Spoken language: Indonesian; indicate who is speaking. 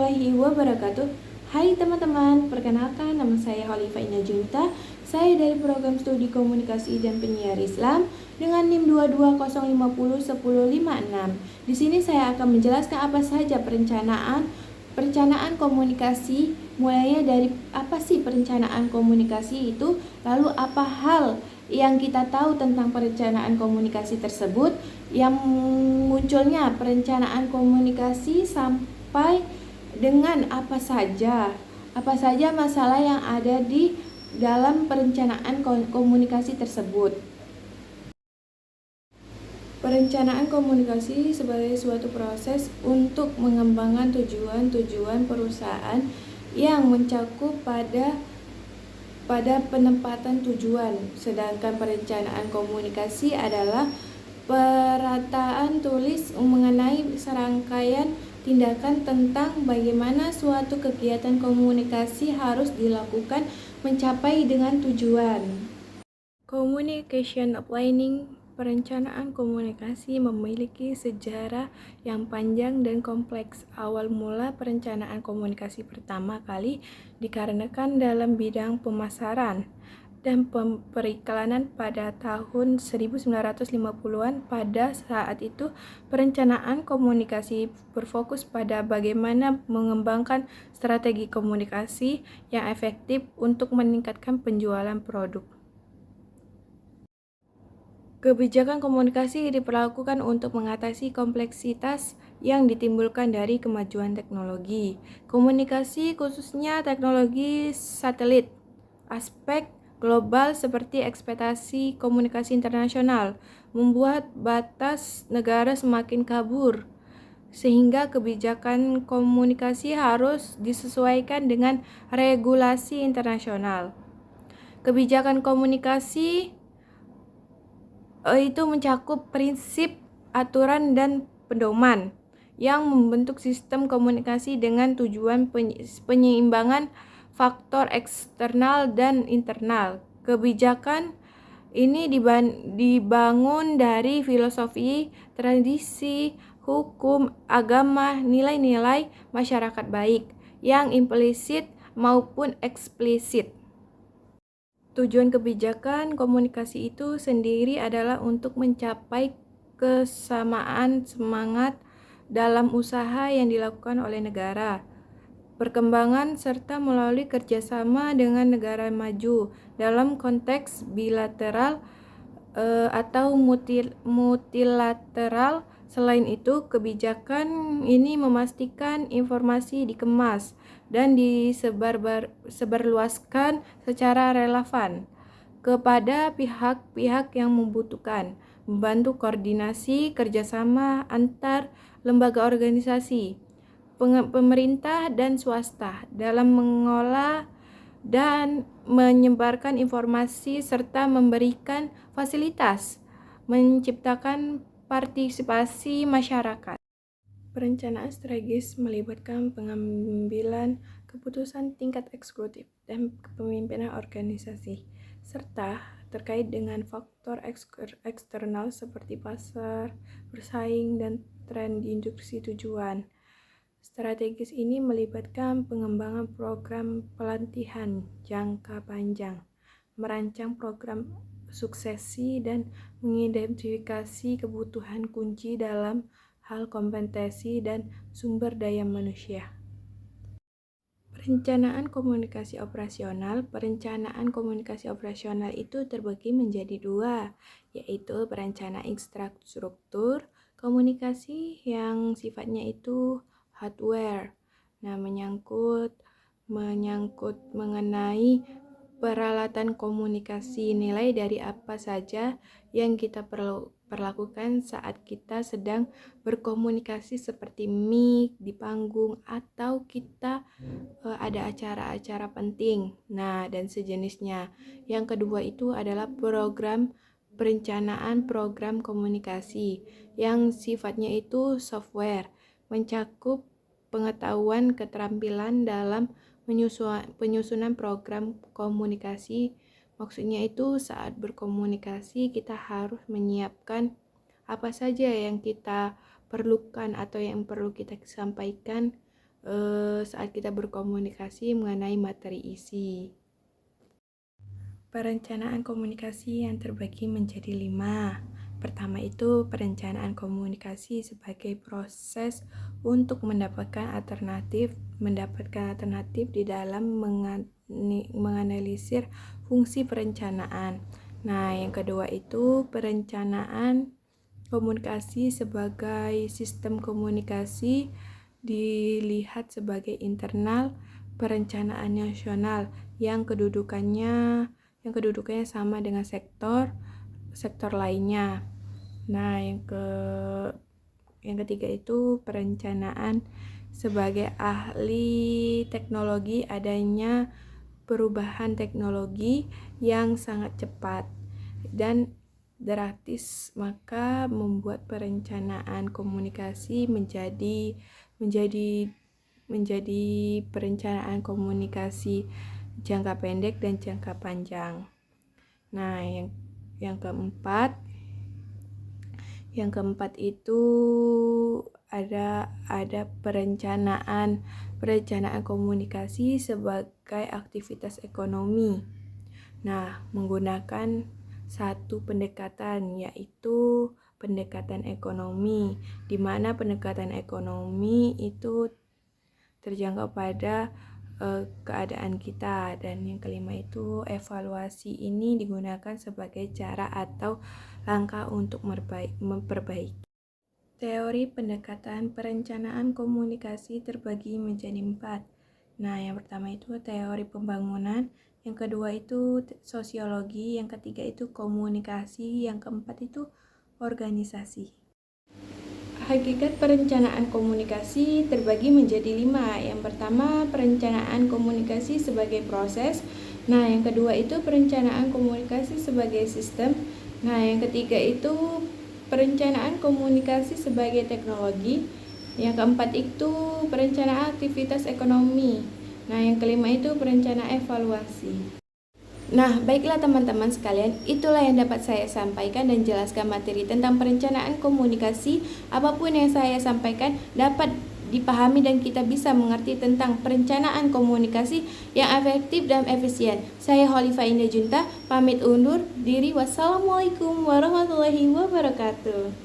Speaker 1: warahmatullahi wabarakatuh. Hai teman-teman, perkenalkan nama saya Khalifah Ina Junita. Saya dari program studi komunikasi dan penyiar Islam dengan NIM 22050156. Di sini saya akan menjelaskan apa saja perencanaan komunikasi, mulainya dari apa sih perencanaan komunikasi itu, lalu apa hal yang kita tahu tentang perencanaan komunikasi tersebut, yang munculnya perencanaan komunikasi sampai dengan apa saja masalah yang ada di dalam perencanaan komunikasi tersebut. Perencanaan komunikasi sebagai suatu proses untuk mengembangkan tujuan-tujuan perusahaan yang mencakup pada penempatan tujuan. Sedangkan perencanaan komunikasi adalah perataan tulis mengenai serangkaian tindakan tentang bagaimana suatu kegiatan komunikasi harus dilakukan mencapai dengan tujuan. Communication planning. Perencanaan komunikasi memiliki sejarah yang panjang dan kompleks. Awal mula perencanaan komunikasi pertama kali dikarenakan dalam bidang pemasaran dan periklanan pada tahun 1950-an. Pada saat itu, perencanaan komunikasi berfokus pada bagaimana mengembangkan strategi komunikasi yang efektif untuk meningkatkan penjualan produk. Kebijakan komunikasi diperlakukan untuk mengatasi kompleksitas yang ditimbulkan dari kemajuan teknologi. Komunikasi, khususnya teknologi satelit, aspek global seperti ekspektasi komunikasi internasional, membuat batas negara semakin kabur, sehingga kebijakan komunikasi harus disesuaikan dengan regulasi internasional. Kebijakan komunikasi itu mencakup prinsip, aturan, dan pedoman yang membentuk sistem komunikasi dengan tujuan penyeimbangan faktor eksternal dan internal. Kebijakan ini dibangun dari filosofi, tradisi, hukum, agama, nilai-nilai masyarakat baik yang implisit maupun eksplisit. Tujuan kebijakan komunikasi itu sendiri adalah untuk mencapai kesamaan semangat dalam usaha yang dilakukan oleh negara, perkembangan, serta melalui kerjasama dengan negara maju dalam konteks bilateral atau multilateral. Selain itu, kebijakan ini memastikan informasi dikemas dan disebarluaskan secara relevan kepada pihak-pihak yang membutuhkan, membantu koordinasi kerjasama antar lembaga organisasi, pemerintah dan swasta dalam mengolah dan menyebarkan informasi serta memberikan fasilitas, menciptakan partisipasi masyarakat. Perencanaan strategis melibatkan pengambilan keputusan tingkat eksekutif dan kepemimpinan organisasi, serta terkait dengan faktor eksternal seperti pasar, bersaing, dan tren di industri tujuan. Strategis ini melibatkan pengembangan program pelatihan jangka panjang, merancang program suksesi, dan mengidentifikasi kebutuhan kunci dalam hal kompetensi dan sumber daya manusia. Perencanaan komunikasi operasional. Perencanaan komunikasi operasional itu terbagi menjadi dua, yaitu perencanaan infrastruktur komunikasi yang sifatnya itu hardware. Nah, menyangkut mengenai peralatan komunikasi, nilai dari apa saja yang kita perlu perlakukan saat kita sedang berkomunikasi seperti mic di panggung atau kita ada acara-acara penting. Nah, dan sejenisnya. Yang kedua itu adalah perencanaan program komunikasi yang sifatnya itu software, mencakup pengetahuan keterampilan dalam penyusunan program komunikasi. Maksudnya itu saat berkomunikasi kita harus menyiapkan apa saja yang kita perlukan atau yang perlu kita sampaikan saat kita berkomunikasi mengenai materi isi. Perencanaan komunikasi yang terbagi menjadi 5. Pertama itu perencanaan komunikasi sebagai proses untuk mendapatkan alternatif di dalam menganalisir fungsi perencanaan. Nah, yang kedua itu perencanaan komunikasi sebagai sistem komunikasi dilihat sebagai internal perencanaan nasional yang kedudukannya sama dengan sektor lainnya. Nah, yang ketiga itu perencanaan sebagai ahli teknologi adanya perubahan teknologi yang sangat cepat dan drastis, maka membuat perencanaan komunikasi menjadi perencanaan komunikasi jangka pendek dan jangka panjang. Nah, yang keempat itu ada perencanaan komunikasi sebagai aktivitas ekonomi. Nah, menggunakan satu pendekatan, yaitu pendekatan ekonomi, di mana pendekatan ekonomi itu terjangkau pada keadaan kita. Dan yang kelima itu evaluasi ini digunakan sebagai cara atau langkah untuk memperbaiki. Teori pendekatan perencanaan komunikasi terbagi menjadi 4. Nah, yang pertama itu teori pembangunan, yang kedua itu sosiologi, yang ketiga itu komunikasi, yang keempat itu organisasi. Hakikat perencanaan komunikasi terbagi menjadi 5. Yang pertama, perencanaan komunikasi sebagai proses. Nah, yang kedua itu perencanaan komunikasi sebagai sistem. Nah, yang ketiga itu perencanaan komunikasi sebagai teknologi. Yang keempat itu perencanaan aktivitas ekonomi. Nah, yang kelima itu perencanaan evaluasi. Nah, baiklah teman-teman sekalian, itulah yang dapat saya sampaikan dan jelaskan materi tentang perencanaan komunikasi. Apapun yang saya sampaikan dapat dipahami dan kita bisa mengerti tentang perencanaan komunikasi yang efektif dan efisien. Saya Holifah Indah Junta, pamit undur diri. Wassalamualaikum warahmatullahi wabarakatuh.